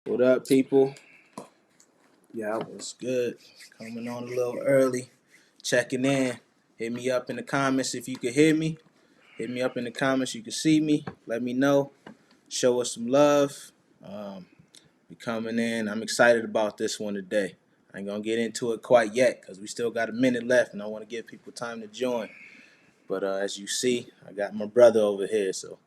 What up, people? Yeah, what's good? Coming on a little early, checking in. Hit me up in the comments if you can hear me. Hit me up in the comments. You can see me. Let me know. Show us some love. Um, we coming in. I'm excited about this one today. I ain't gonna get into it quite yet because we still got a minute left, and I want to give people time to join. But as you see, I got my brother over here, so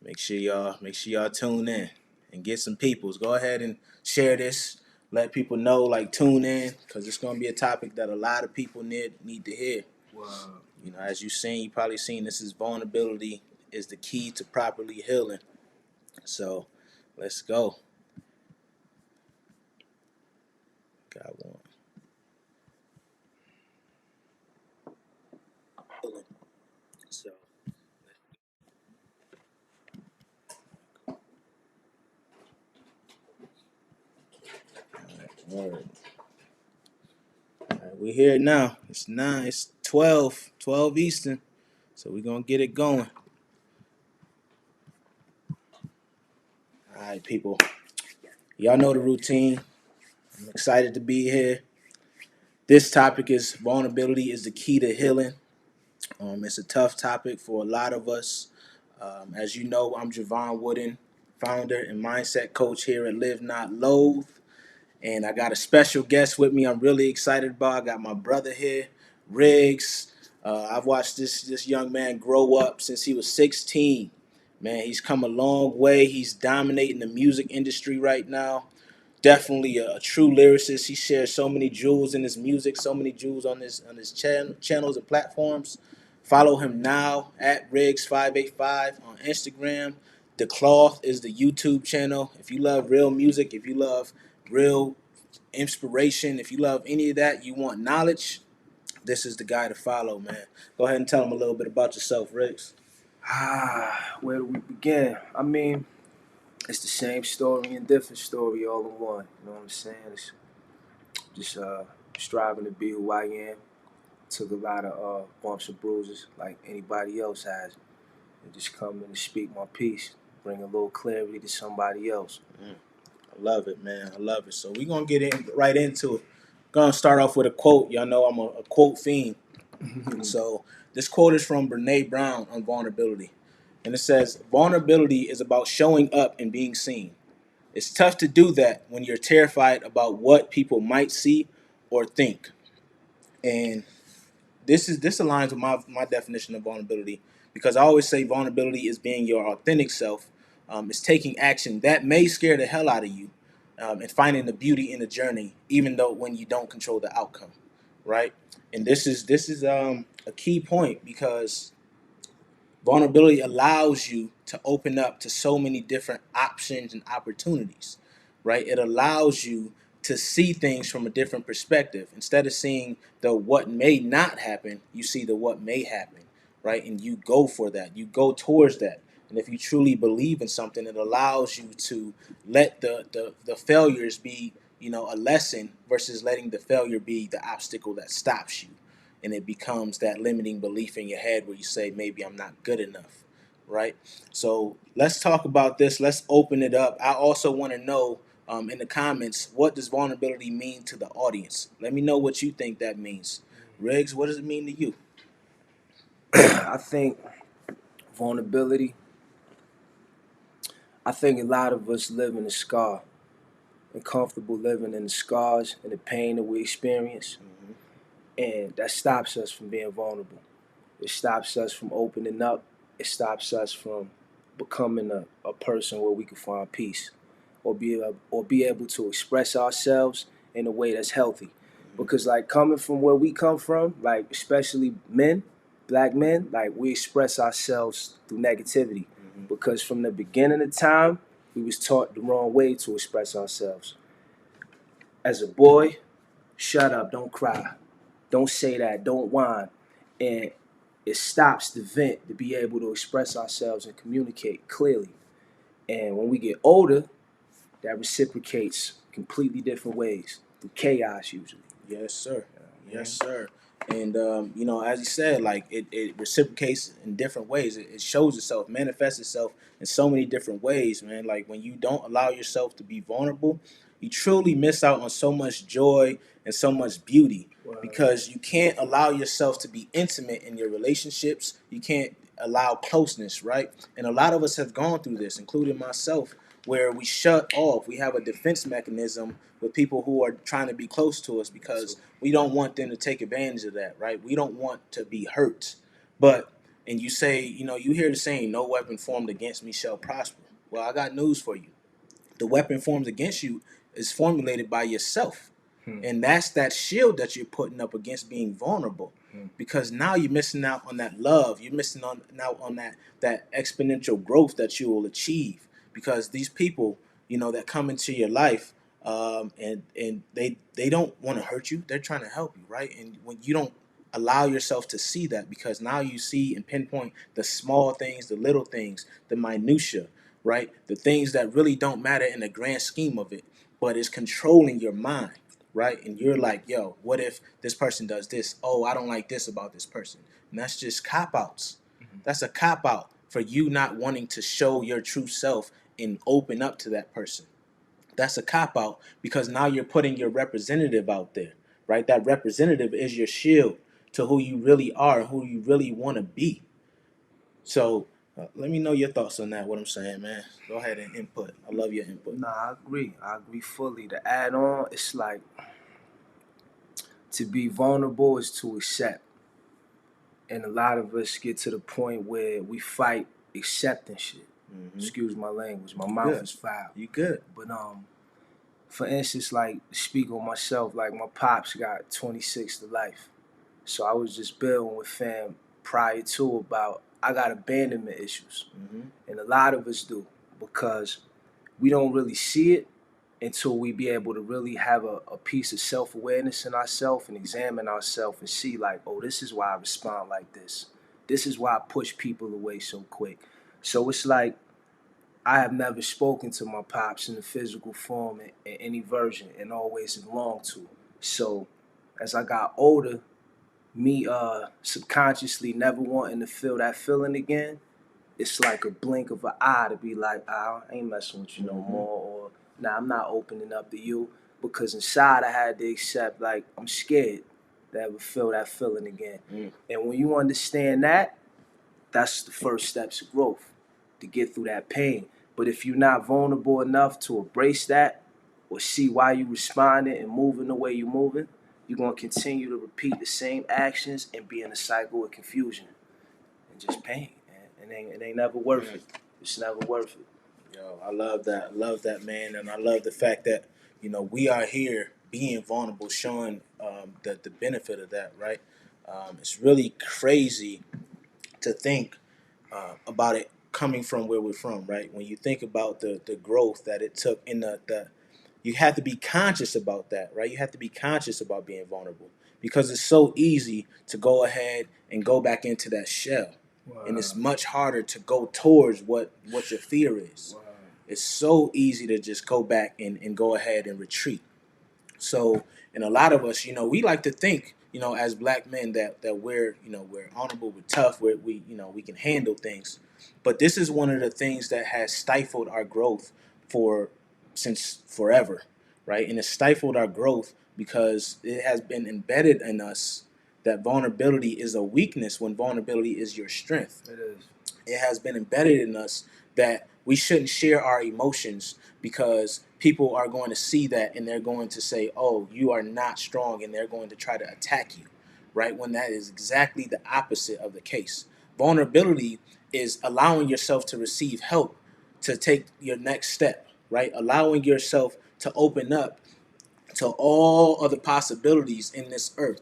make sure y'all tune in and get some peoples. Go ahead and share this. Let people know, like, tune in, because it's gonna be a topic that a lot of people need to hear. Wow. As you probably seen this is vulnerability is the key to properly healing. So let's go. Got one. So all right. All right, we here now. It's 9, it's 12 Eastern. So we're gonna get it going. All right, people. Y'all know the routine. I'm excited to be here. This topic is vulnerability is the key to healing. It's a tough topic for a lot of us. As you know, I'm Javon Wooden, founder and mindset coach here at Live Not Loathe. And I got a special guest with me I'm really excited about. I got my brother here, Rigz. I've watched this young man grow up since he was 16. Man, he's come a long way. He's dominating the music industry right now. Definitely a true lyricist. He shares so many jewels in his music, so many jewels on his channels and platforms. Follow him now at Riggs585 on Instagram. The Cloth is the YouTube channel. If you love real music, if you love real inspiration, if you love any of that, you want knowledge, this is the guy to follow, man. Go ahead and tell him a little bit about yourself, Riggs. Where do we begin? I mean, it's the same story and different story all in one. You know what I'm saying? It's just striving to be who I am. Took a lot of bumps and bruises like anybody else has. And just come in and speak my piece, bring a little clarity to somebody else. I love it, man. I love it. So we're gonna get right into it. Gonna start off with a quote. Y'all know I'm a quote fiend. So this quote is from Brene Brown on vulnerability. And it says, vulnerability is about showing up and being seen. It's tough to do that when you're terrified about what people might see or think. And this aligns with my definition of vulnerability, because I always say vulnerability is being your authentic self. It's taking action that may scare the hell out of you, and finding the beauty in the journey, even though when you don't control the outcome, right? And this is a key point, because vulnerability allows you to open up to so many different options and opportunities, right? It allows you to see things from a different perspective. Instead of seeing the what may not happen, you see the what may happen, right? And you go for that. You go towards that. And if you truly believe in something, it allows you to let the failures be, a lesson, versus letting the failure be the obstacle that stops you, and it becomes that limiting belief in your head where you say, maybe I'm not good enough, right? So let's talk about this. Let's open it up. I also want to know, in the comments, what does vulnerability mean to the audience? Let me know what you think that means. Riggs, what does it mean to you? I think vulnerability, I think a lot of us live in a scar and comfortable living in the scars and the pain that we experience. And that stops us from being vulnerable. It stops us from opening up. It stops us from becoming a person where we can find peace, or be able to express ourselves in a way that's healthy. Because like coming from where we come from, like especially men, black men, like we express ourselves through negativity. Because from the beginning of time, we was taught the wrong way to express ourselves. As a boy, shut up, don't cry, don't say that, don't whine. And it stops the vent to be able to express ourselves and communicate clearly. And when we get older, that reciprocates completely different ways through chaos usually. Yes, sir. Yes, sir. And you know, as you said, like it reciprocates in different ways. It shows itself, manifests itself in so many different ways, man. Like when you don't allow yourself to be vulnerable, you truly miss out on so much joy and so much beauty, because you can't allow yourself to be intimate in your relationships. You can't allow closeness, right? And a lot of us have gone through this, including myself, where we shut off. We have a defense mechanism with people who are trying to be close to us because we don't want them to take advantage of that, right? We don't want to be hurt. But, and you say, you know, you hear the saying, no weapon formed against me shall prosper. Well, I got news for you. The weapon formed against you is formulated by yourself. And that's that shield that you're putting up against being vulnerable. Because now you're missing out on that love. You're missing out on that exponential growth that you will achieve. Because these people, you know, that come into your life, and they don't want to hurt you. They're trying to help you, right? And when you don't allow yourself to see that, because now you see and pinpoint the small things, the little things, the minutia, right? The things that really don't matter in the grand scheme of it, but it's controlling your mind, right? And you're like, yo, what if this person does this? Oh, I don't like this about this person. And that's just cop outs. That's a cop out for you not wanting to show your true self and open up to that person. That's a cop out because now you're putting your representative out there, right? That representative is your shield to who you really are, who you really want to be. So let me know your thoughts on that. What I'm saying, man. Go ahead and input. I love your input. Nah, I agree. I agree fully. To add on, it's like to be vulnerable is to accept. And a lot of us get to the point where we fight accepting shit. Excuse my language. My mouth is foul. You good. But for instance, like speak on myself, like my pops got 26 to life. So I was just building with fam prior to about I got abandonment issues. And a lot of us do because we don't really see it until we be able to really have a piece of self-awareness in ourselves and examine ourselves and see like, oh, this is why I respond like this. This is why I push people away so quick. So it's like I have never spoken to my pops in the physical form in any version and always have longed to. So as I got older, me subconsciously never wanting to feel that feeling again, it's like a blink of an eye to be like, I ain't messing with you no more, or nah, I'm not opening up to you, because inside I had to accept like I'm scared to ever feel that feeling again. And when you understand that, that's the first steps of growth to get through that pain. But if you're not vulnerable enough to embrace that or see why you responding and moving the way you're moving, you're gonna continue to repeat the same actions and be in a cycle of confusion and just pain. It ain't never worth it. It's never worth it. Yo, I love that. I love that, man. And I love the fact that, you know, we are here being vulnerable, showing the benefit of that, right? It's really crazy to think about it coming from where we're from, right? When you think about the growth that it took in the you have to be conscious about that, right? You have to be conscious about being vulnerable because it's so easy to go ahead and go back into that shell. Wow. And it's much harder to go towards what your fear is. Wow. It's so easy to just go back and go ahead and retreat. So, and a lot of us, you know, we like to think, you know, as black men that we're, you know, we're honorable, we're tough, we you know, we can handle things. But this is one of the things that has stifled our growth since forever, right? And it stifled our growth because it has been embedded in us that vulnerability is a weakness when vulnerability is your strength. It is. It has been embedded in us that we shouldn't share our emotions because people are going to see that and they're going to say, oh, you are not strong, and they're going to try to attack you, right? When that is exactly the opposite of the case. Vulnerability is allowing yourself to receive help to take your next step, right? Allowing yourself to open up to all other possibilities in this earth.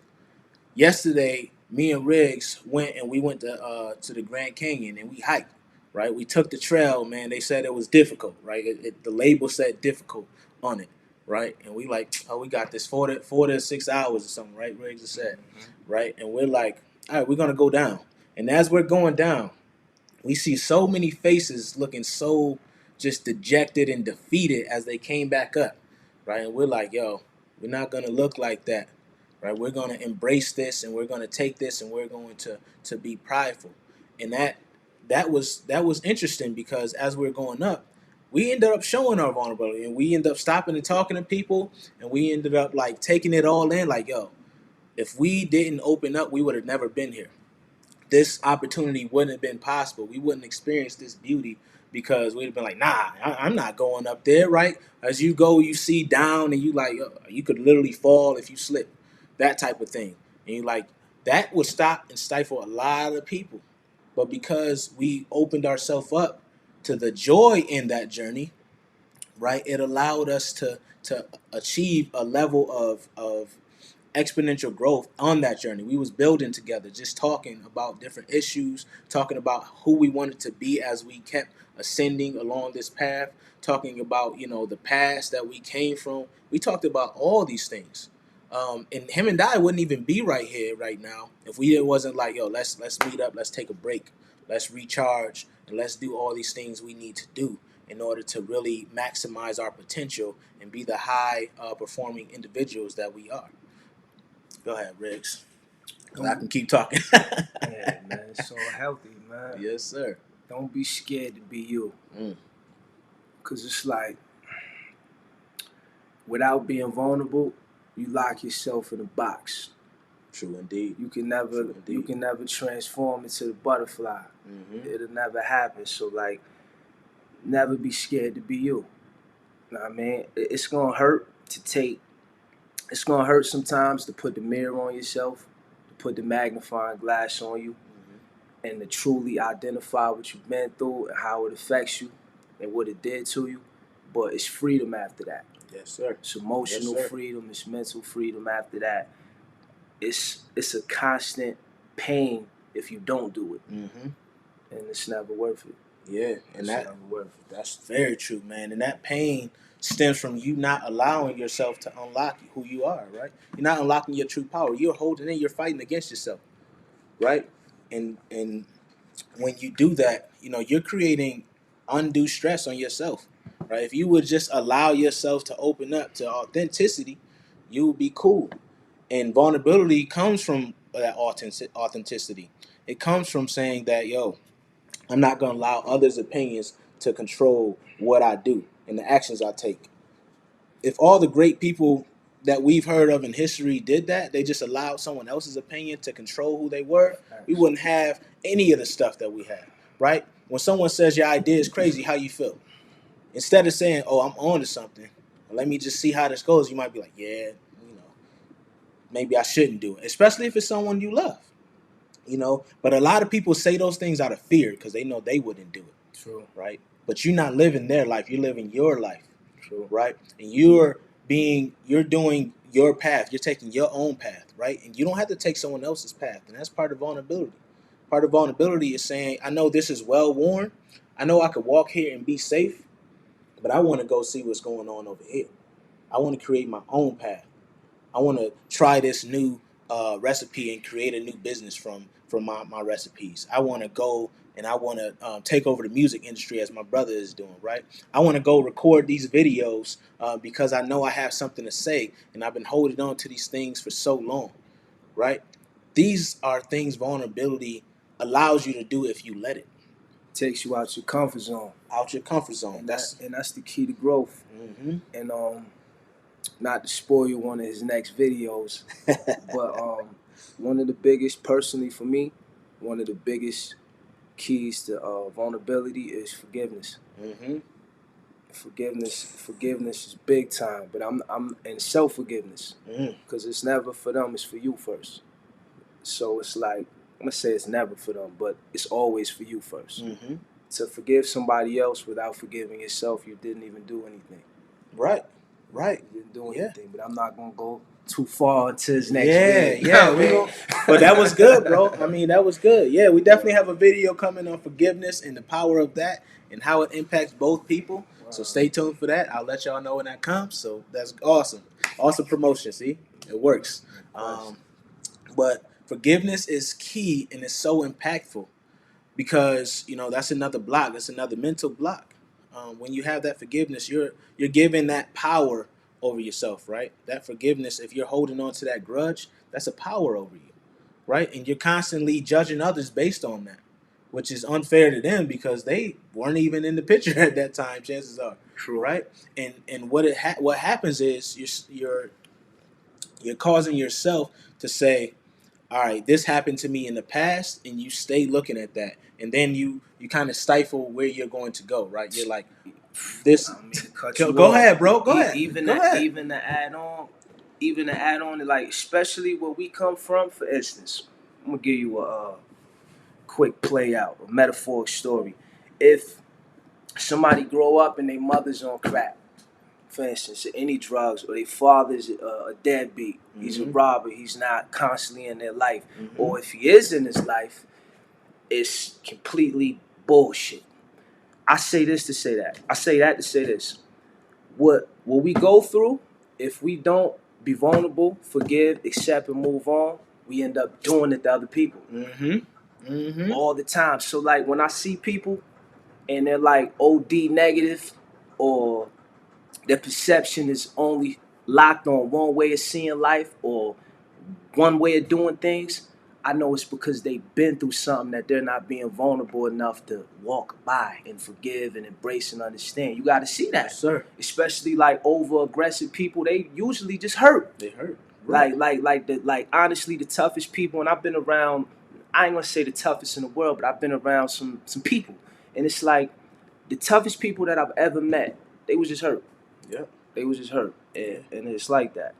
Yesterday, me and Rigz went to the Grand Canyon and we hiked, right? We took the trail, man. They said it was difficult, right? The label said difficult on it, right? And we like, oh, we got this 4 to 6 hours or something, right? Rigz said, right? And we're like, all right, we're gonna go down. And as we're going down, we see so many faces looking so just dejected and defeated as they came back up, right? And we're like, yo, we're not gonna look like that right? We're going to embrace this, and we're going to take this, and we're going to be prideful. And that was interesting, because as we're going up, we ended up showing our vulnerability, and we ended up stopping and talking to people, and we ended up like taking it all in. Like, yo, if we didn't open up, we would have never been here. This opportunity wouldn't have been possible. We wouldn't experience this beauty, because we'd have been like, nah, I'm not going up there, right? As you go, you see down, and you like, you could literally fall if you slip, that type of thing. And you like, that would stop and stifle a lot of people. But because we opened ourselves up to the joy in that journey, right, it allowed us to achieve a level of exponential growth on that journey. We was building together, just talking about different issues, talking about who we wanted to be as we kept ascending along this path, talking about, the past that we came from. We talked about all these things. And him and I wouldn't even be right here right now if we it wasn't like, yo, let's meet up, let's take a break, let's recharge, and let's do all these things we need to do in order to really maximize our potential and be the high performing individuals that we are. Go ahead, Riggs. I can keep talking. Yeah, man, it's so healthy, man. Yes, sir. Don't be scared to be you. Because it's like, without being vulnerable, you lock yourself in a box. True indeed. You can never transform into the butterfly. It'll never happen. So like, never be scared to be you. Know what I mean? It's gonna hurt to take. It's gonna hurt sometimes to put the mirror on yourself, to put the magnifying glass on you, and to truly identify what you've been through and how it affects you and what it did to you. But it's freedom after that. Yes, sir. It's emotional freedom. It's mental freedom after that. It's a constant pain if you don't do it, and it's never worth it. Yeah, and that's very true, man. And that pain stems from you not allowing yourself to unlock who you are, right? You're not unlocking your true power. You're holding in. You're fighting against yourself, right? And when you do that, you're creating undue stress on yourself, right? If you would just allow yourself to open up to authenticity, you would be cool. And vulnerability comes from that authenticity. It comes from saying that, yo, I'm not going to allow others' opinions to control what I do and the actions I take. If all the great people that we've heard of in history did that, they just allowed someone else's opinion to control who they were, we wouldn't have any of the stuff that we have, right? When someone says your idea is crazy, how you feel? Instead of saying, oh, I'm on to something, let me just see how this goes, you might be like, yeah, maybe I shouldn't do it, especially if it's someone you love. But a lot of people say those things out of fear because they know they wouldn't do it. True. Right? But you're not living their life. You're living your life. True. Right? And you're doing your path. You're taking your own path. Right? And you don't have to take someone else's path. And that's part of vulnerability. Part of vulnerability is saying, I know this is well worn. I know I could walk here and be safe, but I want to go see what's going on over here. I want to create my own path. I want to try this new recipe and create a new business from my recipes. I want to go and I want to take over the music industry as my brother is doing, right? I want to go record these videos because I know I have something to say, and I've been holding on to these things for so long, right? These are things vulnerability allows you to do if you let it. Takes you out your comfort zone. Out your comfort zone. And that's the key to growth. And not to spoil you one of his next videos, but one of the biggest, personally for me, one of the biggest keys to vulnerability is forgiveness. Forgiveness is big time, but I'm in self-forgiveness, because it's never for them, it's for you first. So it's like, I'm gonna say it's never for them, but it's always for you first. To forgive somebody else without forgiving yourself, you didn't even do anything. Right. You didn't do anything, but I'm not gonna go too far into his next video. Yeah. But that was good, bro. I mean, that was good. Yeah, we definitely have a video coming on forgiveness and the power of that and how it impacts both people. Wow. So stay tuned for that. I'll let y'all know when that comes. So that's awesome. Awesome promotion. See, it works. But forgiveness is key and it's so impactful because that's another block. That's another mental block. When you have that forgiveness, you're giving that power over yourself, right? That forgiveness, if you're holding on to that grudge, that's a power over you, right? And you're constantly judging others based on that, which is unfair to them because they weren't even in the picture at that time. Chances are, True. right? And what happens is you're causing yourself to say, all right, this happened to me in the past, and you stay looking at that, and then you kind of stifle where you're going to go, right? You're like, this. I mean, to cut Go, you go off. ahead, bro. Go ahead. Even Go to, ahead. even to add on, like especially where we come from. For instance, I'm gonna give you a quick play out, a metaphoric story. If somebody grow up and their mother's on crack, for instance, any drugs, or their father's a deadbeat, he's a robber, he's not constantly in their life, or if he is in his life, it's completely bullshit. I say this to say that. I say that to say this. What we go through, if we don't be vulnerable, forgive, accept, and move on, we end up doing it to other people all the time. So like when I see people and they're like OD negative, or their perception is only locked on one way of seeing life or one way of doing things, I know it's because they've been through something that they're not being vulnerable enough to walk by and forgive and embrace and understand. You got to see that. Yes, sir. Especially like over aggressive people, they usually just hurt. They hurt. Right. Like honestly, the toughest people, and I've been around, I ain't gonna say the toughest in the world, but I've been around some people, and it's like the toughest people that I've ever met, they was just hurt. Yeah. They was just hurt, and it's like that.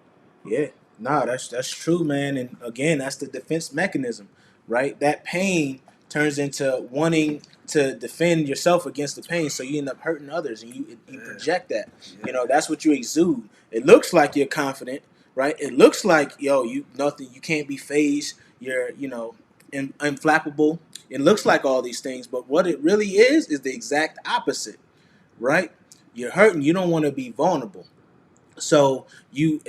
Yeah. Nah, that's true, man. And again, that's the defense mechanism, right? That pain turns into wanting to defend yourself against the pain, so you end up hurting others, and you project that. Yeah. You know, that's what you exude. It looks like you're confident, right? It looks like you nothing. You can't be phased. You're inflappable. It looks like all these things, but what it really is the exact opposite, right? You're hurting. You don't want to be vulnerable. So you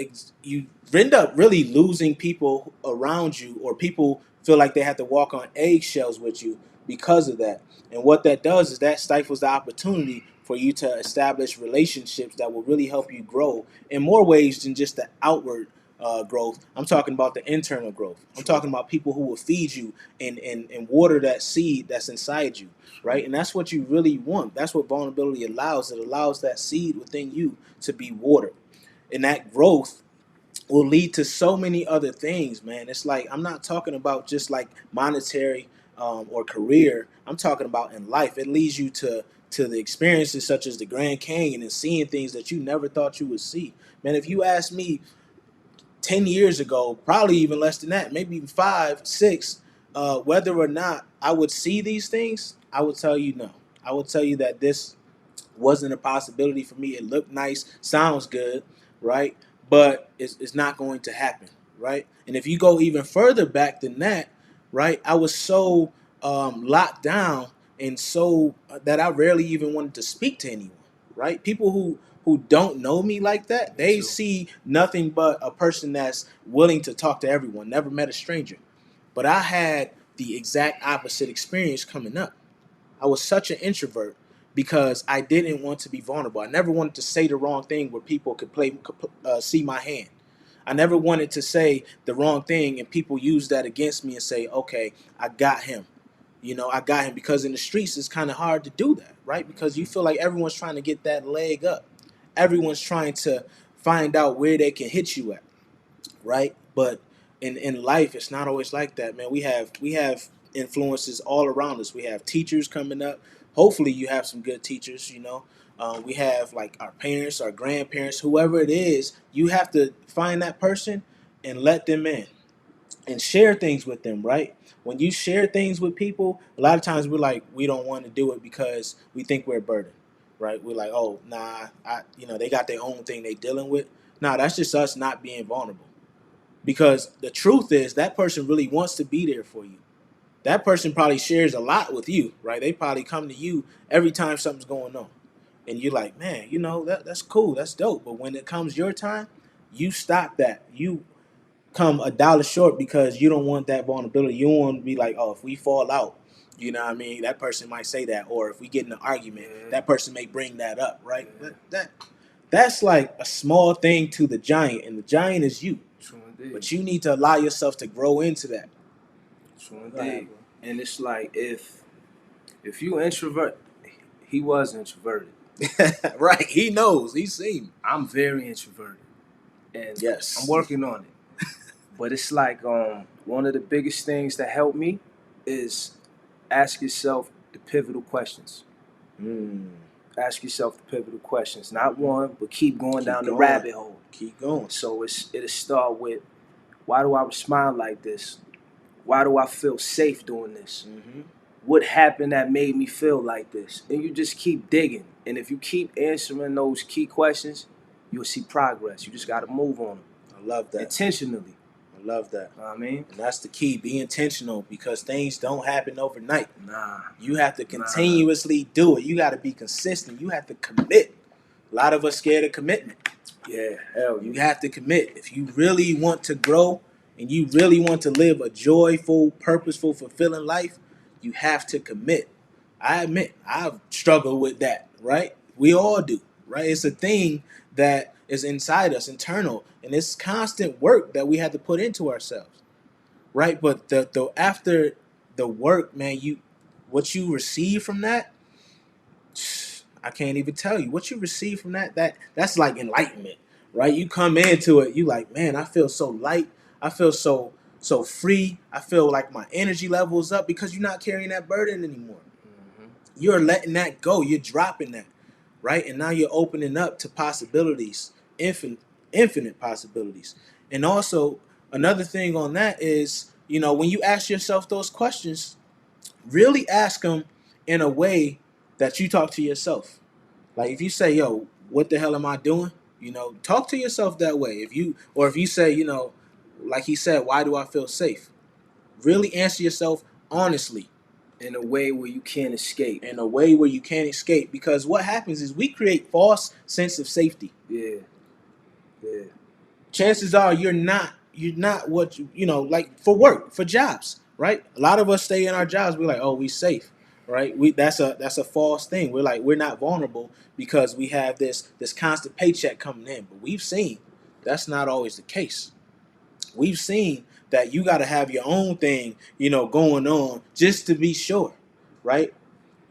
end up really losing people around you, or people feel like they have to walk on eggshells with you because of that. And what that does is that stifles the opportunity for you to establish relationships that will really help you grow in more ways than just the outward growth. I'm talking about the internal growth. I'm talking about people who will feed you and water that seed that's inside you, right? And that's what you really want. That's what vulnerability allows. It allows that seed within you to be watered. And that growth will lead to so many other things, man. It's like, I'm not talking about just like monetary or career. I'm talking about in life. It leads you to the experiences such as the Grand Canyon and seeing things that you never thought you would see. Man, if you asked me 10 years ago, probably even less than that, maybe even 5, 6, whether or not I would see these things, I would tell you no. I would tell you that this wasn't a possibility for me. It looked nice, sounds good, right? But it's not going to happen, right? And if you go even further back than that, right, I was so locked down and so that I rarely even wanted to speak to anyone, right? People who don't know me like that, they see nothing but a person that's willing to talk to everyone, never met a stranger. But I had the exact opposite experience coming up. I was such an introvert because I didn't want to be vulnerable. I never wanted to say the wrong thing where people could see my hand. I never wanted to say the wrong thing and people use that against me and say, okay, I got him. I got him, because in the streets it's kind of hard to do that, right? Because you feel like everyone's trying to get that leg up. Everyone's trying to find out where they can hit you at, right? But in life, it's not always like that, man. We have influences all around us. We have teachers coming up. Hopefully, you have some good teachers. We have like our parents, our grandparents, whoever it is. You have to find that person and let them in and share things with them, right? When you share things with people, a lot of times we're like, we don't want to do it because we think we're a burden, right? We're like, oh, nah, they got their own thing they dealing with. Nah, that's just us not being vulnerable. Because the truth is that person really wants to be there for you. That person probably shares a lot with you, right? They probably come to you every time something's going on. And you're like, man, that's cool, that's dope. But when it comes your time, you stop that. You come a dollar short because you don't want that vulnerability. You don't want to be like, oh, if we fall out, you know what I mean? That person might say that. Or if we get in an argument, that person may bring that up, right? That That's like a small thing to the giant, and the giant is you. True indeed. But you need to allow yourself to grow into that. True Go ahead, indeed. And it's like if you introvert, he was introverted. bro. Right. He knows. He's seen. I'm very introverted, and Yes. I'm working on it. But it's like one of the biggest things that helped me is ask yourself the pivotal questions. Ask yourself the pivotal questions, not one, but keep going down the rabbit hole. Keep going. So it'll start with, why do I respond like this? Why do I feel safe doing this? What happened that made me feel like this? And you just keep digging. And if you keep answering those key questions, you'll see progress. You just got to move on them. I love that. Intentionally. I love that. Know what I mean? And that's the key. Be intentional, because things don't happen overnight. Nah. You have to continuously do it. You got to be consistent. You have to commit. A lot of us scared of commitment. Yeah, hell You have to commit. If you really want to grow and you really want to live a joyful, purposeful, fulfilling life, you have to commit. I admit, I've struggled with that, right? We all do, right? It's a thing that is inside us, internal, and it's constant work that we have to put into ourselves, right? But the after the work, man, what you receive from that, I can't even tell you what you receive from that. That's like enlightenment, right? You come into it, you like, man, I feel so light. I feel so free. I feel like my energy level is up because you're not carrying that burden anymore. You're letting that go. You're dropping that, right? And now you're opening up to possibilities, infinite possibilities. And also another thing on that is, when you ask yourself those questions, really ask them in a way that you talk to yourself. Like if you say, yo, what the hell am I doing? Talk to yourself that way. If you say, like he said, why do I feel safe? Really answer yourself honestly. In a way where you can't escape. In a way where you can't escape. Because what happens is we create false sense of safety. Yeah. Chances are you're not what like for work, for jobs, right? A lot of us stay in our jobs, we're like, oh, we safe, right? That's a false thing. We're like, we're not vulnerable because we have this constant paycheck coming in. But we've seen that's not always the case. We've seen that you got to have your own thing, going on just to be sure, right?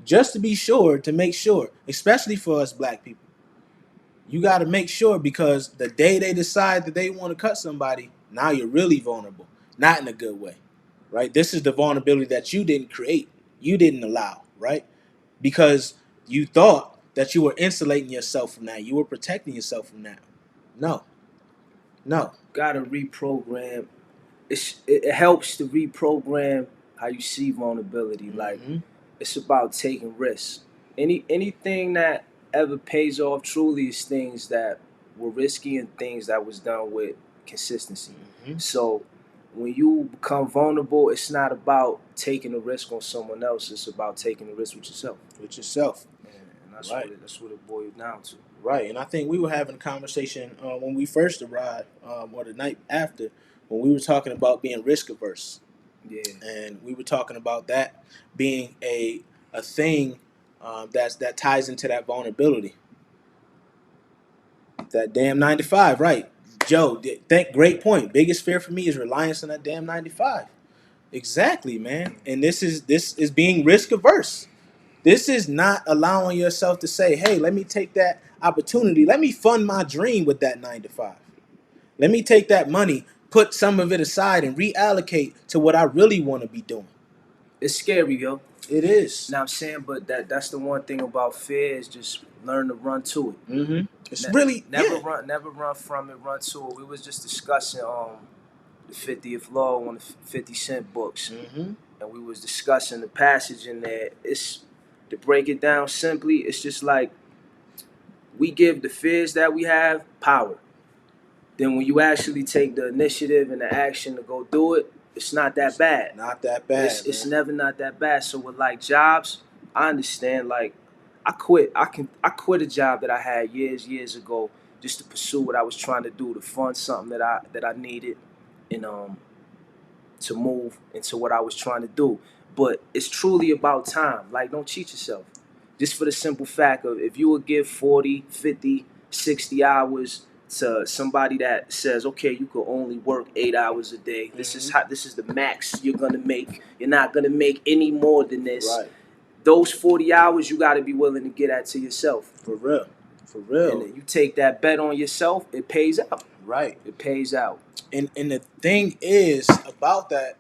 Just to be sure, to make sure, especially for us black people. You got to make sure, because the day they decide that they want to cut somebody, now you're really vulnerable. Not in a good way, right? This is the vulnerability that you didn't create. You didn't allow, right? Because you thought that you were insulating yourself from that. You were protecting yourself from that. No. Got to reprogram. It helps to reprogram how you see vulnerability. Like, it's about taking risks. Anything that ever pays off truly is things that were risky and things that was done with consistency. So when you become vulnerable, it's not about taking a risk on someone else. It's about taking a risk with yourself. And that's Right. That's what it boils down to. Right. And I think we were having a conversation when we first arrived, or the night after, when we were talking about being risk averse. Yeah. And we were talking about that being a thing that ties into that vulnerability. That damn 9 to 5, right? Joe, great point. Biggest fear for me is reliance on that damn 9 to 5. Exactly, man. And this is being risk averse. This is not allowing yourself to say, hey, let me take that opportunity. Let me fund my dream with that 9 to 5. Let me take that money, put some of it aside, and reallocate to what I really want to be doing. It's scary, yo. It is. Now I'm saying, but that's the one thing about fear is just learn to run to it. It's really never run from it, run to it. We was just discussing the 50th Law, one of the 50 Cent books, and we was discussing the passage in there. It's to break it down simply. It's just like we give the fears that we have power. Then when you actually take the initiative and the action to go do it, it's not that bad. Not that bad. It's never not that bad. So with like jobs, I understand. Like I quit a job that I had years ago just to pursue what I was trying to do, to fund something that I needed, and to move into what I was trying to do. But it's truly about time. Like, don't cheat yourself. Just for the simple fact of, if you would give 40, 50, 60 hours to somebody that says, okay, you can only work 8 hours a day. This is this is the max you're gonna make. You're not gonna make any more than this. Right. Those 40 hours you got to be willing to get at to yourself. For real. For real. And you take that bet on yourself, it pays out. Right. It pays out. And the thing is about that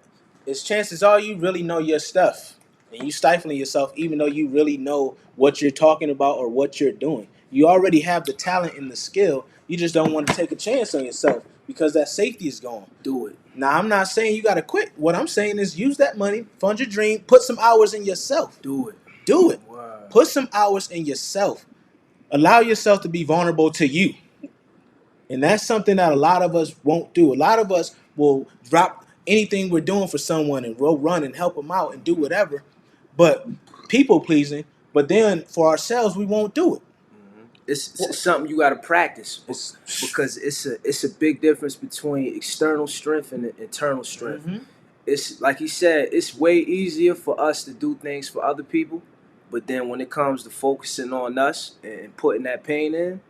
is chances are you really know your stuff. And you stifling yourself even though you really know what you're talking about or what you're doing. You already have the talent and the skill. You just don't want to take a chance on yourself because that safety is gone. Do it. Now, I'm not saying you got to quit. What I'm saying is use that money, fund your dream, put some hours in yourself. Do it. Do it. Wow. Put some hours in yourself. Allow yourself to be vulnerable to you. And that's something that a lot of us won't do. A lot of us will drop anything we're doing for someone and we'll run and help them out and do whatever. But people pleasing. But then for ourselves, we won't do it. It's something you got to practice because it's a big difference between external strength and internal strength. Mm-hmm. It's like he said, it's way easier for us to do things for other people, but then when it comes to focusing on us and putting that pain in,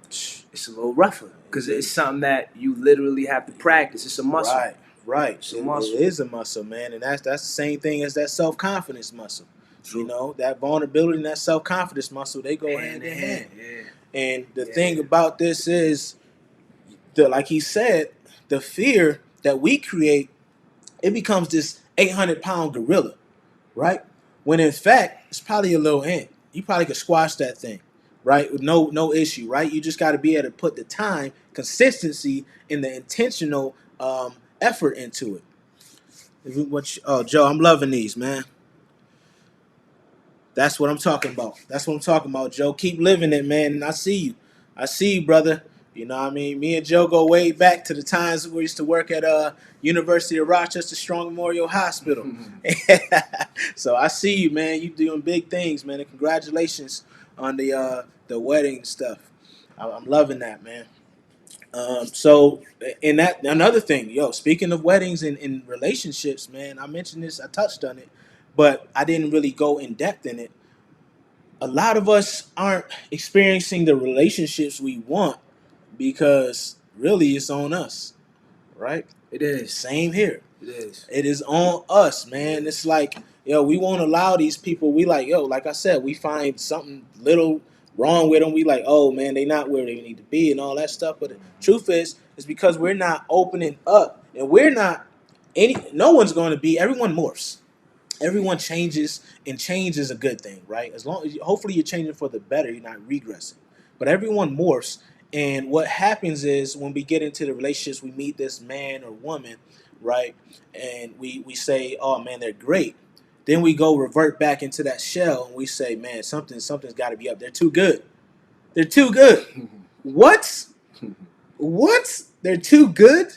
it's a little rougher because it's something that you literally have to practice. It's a muscle. Right, right. It's a muscle. It is a muscle, man, and that's the same thing as that self-confidence muscle. True. You know, that vulnerability and that self-confidence muscle, they go hand in hand. Yeah. And the thing about this is, like he said, the fear that we create, it becomes this 800-pound gorilla, right? When in fact, it's probably a little ant. You probably could squash that thing, right? With no issue, right? You just got to be able to put the time, consistency, and the intentional effort into it. Oh, Joe, I'm loving these, man. That's what I'm talking about. That's what I'm talking about, Joe. Keep living it, man. And I see you. I see you, brother. You know what I mean? Me and Joe go way back to the times we used to work at University of Rochester Strong Memorial Hospital. So I see you, man. You doing big things, man. And congratulations on the wedding stuff. I'm loving that, man. So in that, another thing, speaking of weddings and relationships, man, I mentioned this, I touched on it, but I didn't really go in depth in it. A lot of us aren't experiencing the relationships we want because really it's on us, right? It is. Same here. It is. It is on us, man. It's like, we won't allow these people. We like, like I said, we find something little wrong with them. We like, oh man, they not where they need to be and all that stuff. But the truth is because we're not opening up, and we're not no one's going to be. Everyone morphs. Everyone changes, and change is a good thing, right? As long as hopefully you're changing for the better, you're not regressing. But everyone morphs, and what happens is when we get into the relationships, we meet this man or woman, right? And we say, oh man, they're great. Then we go revert back into that shell, and we say, man, something's got to be up. They're too good. They're too good. What? What? They're too good?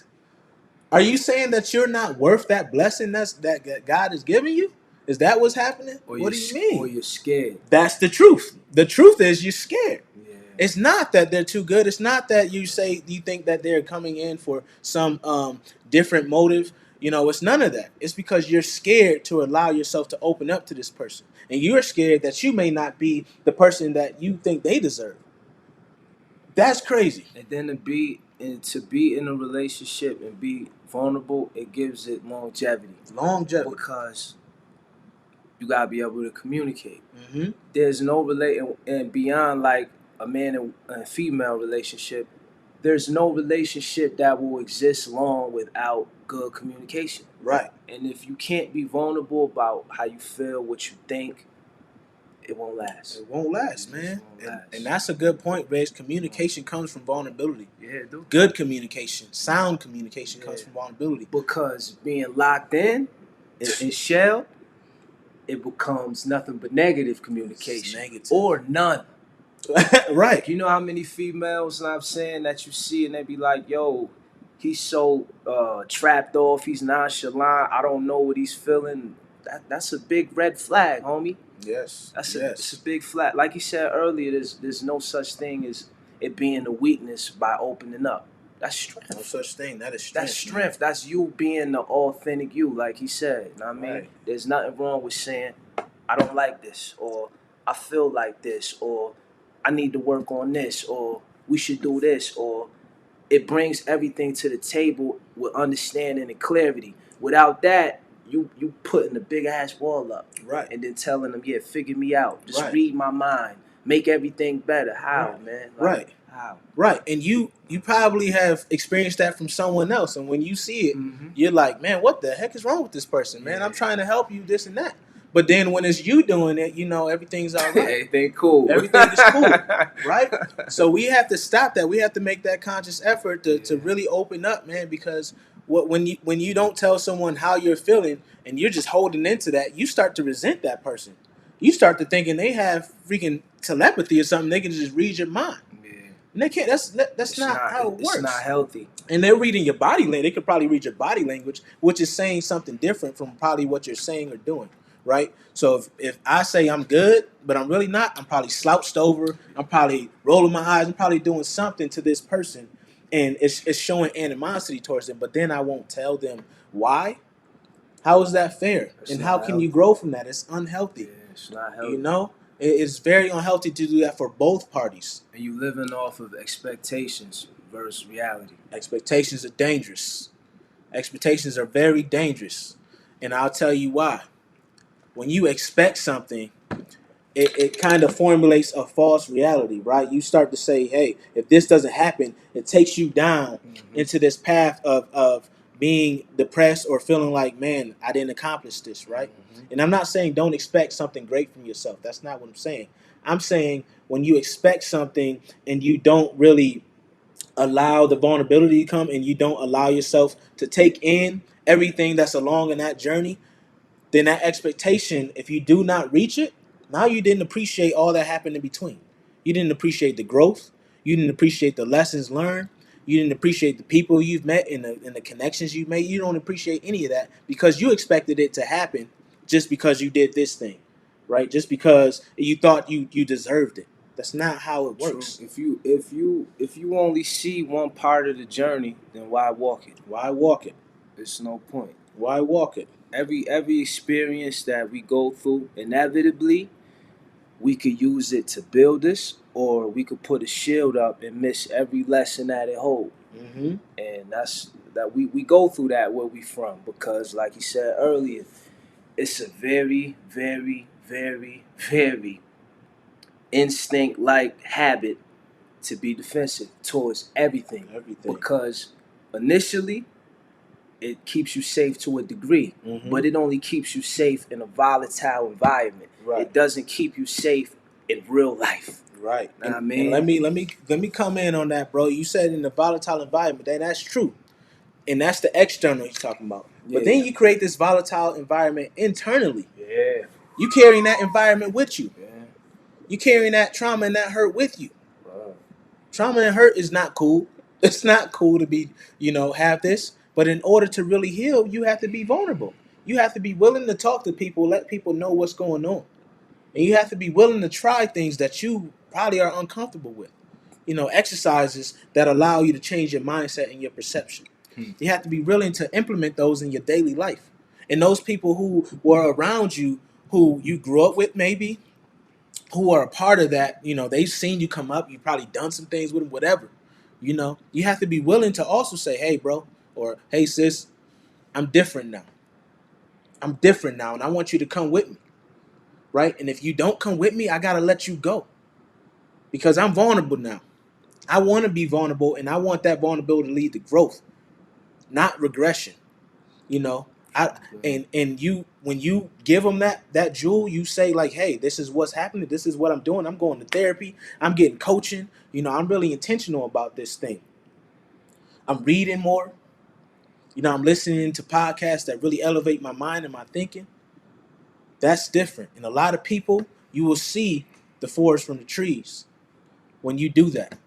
Are you saying that you're not worth that blessing that God is giving you? Is that what's happening? What do you mean? Or you're scared. That's the truth. The truth is you're scared. Yeah. It's not that they're too good. It's not that you think that they're coming in for some different motive. It's none of that. It's because you're scared to allow yourself to open up to this person. And you're scared that you may not be the person that you think they deserve. That's crazy. And then to be in a relationship and be vulnerable, it gives it longevity. Because you gotta be able to communicate. Mm-hmm. There's no and beyond like a man and female relationship, there's no relationship that will exist long without good communication. Right. And if you can't be vulnerable about how you feel, what you think, it won't last. It won't last, man. And that's a good point, Rigz. Communication comes from vulnerability. Yeah, it do. Good communication, sound communication comes from vulnerability. Because being locked in shell, it becomes nothing but negative communication. Negative. Or none. Right. Like, you know how many females, I'm saying, that you see and they be like, yo, he's so trapped off, he's nonchalant, I don't know what he's feeling. That's a big red flag, homie. Yes. It's a big flag. Like you said earlier, there's no such thing as it being a weakness by opening up. That's strength. No such thing. That is strength. That's strength. Man. That's you being the authentic you, like he said. You know what I mean? Right. There's nothing wrong with saying, I don't like this, or I feel like this, or I need to work on this, or we should do this, or it brings everything to the table with understanding and clarity. Without that, you putting a big ass wall up, Right. and then telling them, yeah, figure me out, just Right. read my mind, make everything better. How, Right. man? Like, Right. how? Right. And you probably have experienced that from someone else, and when you see it, you're like, man, what the heck is wrong with this person, man? I'm trying to help you, this and that. But then when it's you doing it, everything's all right. Everything cool. Everything is cool, right? So we have to stop that. We have to make that conscious effort to really open up, man, because when you don't tell someone how you're feeling and you're just holding into that, you start to resent that person. You start to thinking they have freaking telepathy or something. They can just read your mind. Yeah. And they can't. That's not how it works. It's not healthy. And they're reading your body language. They could probably read your body language, which is saying something different from probably what you're saying or doing, right? So if I say I'm good, but I'm really not, I'm probably slouched over. I'm probably rolling my eyes. I'm probably doing something to this person, and it's showing animosity towards them. But then I won't tell them why. How is that fair? And how can you grow from that? It's unhealthy. Yeah, it's not healthy. It's very unhealthy to do that for both parties. And you living off of expectations versus reality. Expectations are dangerous. Expectations are very dangerous. And I'll tell you why. When you expect something, it kind of formulates a false reality, right? You start to say, hey, if this doesn't happen, it takes you down into this path of being depressed or feeling like, man, I didn't accomplish this, right? And I'm not saying don't expect something great from yourself. That's not what I'm saying. I'm saying when you expect something and you don't really allow the vulnerability to come and you don't allow yourself to take in everything that's along in that journey, then that expectation, if you do not reach it, now you didn't appreciate all that happened in between. You didn't appreciate the growth. You didn't appreciate the lessons learned. You didn't appreciate the people you've met and the connections you've made. You don't appreciate any of that because you expected it to happen just because you did this thing, right? Just because you thought you deserved it. That's not how it works. True. If you only see one part of the journey, then why walk it? Why walk it? There's no point. Why walk it? Every experience that we go through, inevitably, we could use it to build us, or we could put a shield up and miss every lesson that it holds. And that's that we go through that where we from, because like you said earlier, it's a very, very, very, very instinct like habit to be defensive towards everything. Because initially it keeps you safe to a degree, but it only keeps you safe in a volatile environment. Right. It doesn't keep you safe in real life. Right. Know what I And mean? let me come in on that, bro. You said in a volatile environment, that's true. And that's the external you're talking about. But then you create this volatile environment internally. Yeah. You carrying that environment with you. Yeah. You carrying that trauma and that hurt with you. Wow. Trauma and hurt is not cool. It's not cool to be, have this. But in order to really heal, you have to be vulnerable. You have to be willing to talk to people, let people know what's going on. And you have to be willing to try things that you probably are uncomfortable with. Exercises that allow you to change your mindset and your perception. You have to be willing to implement those in your daily life. And those people who were around you, who you grew up with maybe, who are a part of that, they've seen you come up, you've probably done some things with them, whatever. You have to be willing to also say, hey, bro, or hey, sis, I'm different now. I'm different now, and I want you to come with me. Right? And if you don't come with me, I got to let you go. Because I'm vulnerable now. I want to be vulnerable, and I want that vulnerability to lead to growth, not regression. And you, when you give them that jewel, you say like, hey, this is what's happening. This is what I'm doing. I'm going to therapy. I'm getting coaching. I'm really intentional about this thing. I'm reading more. I'm listening to podcasts that really elevate my mind and my thinking. That's different. And a lot of people, you will see the forest from the trees when you do that,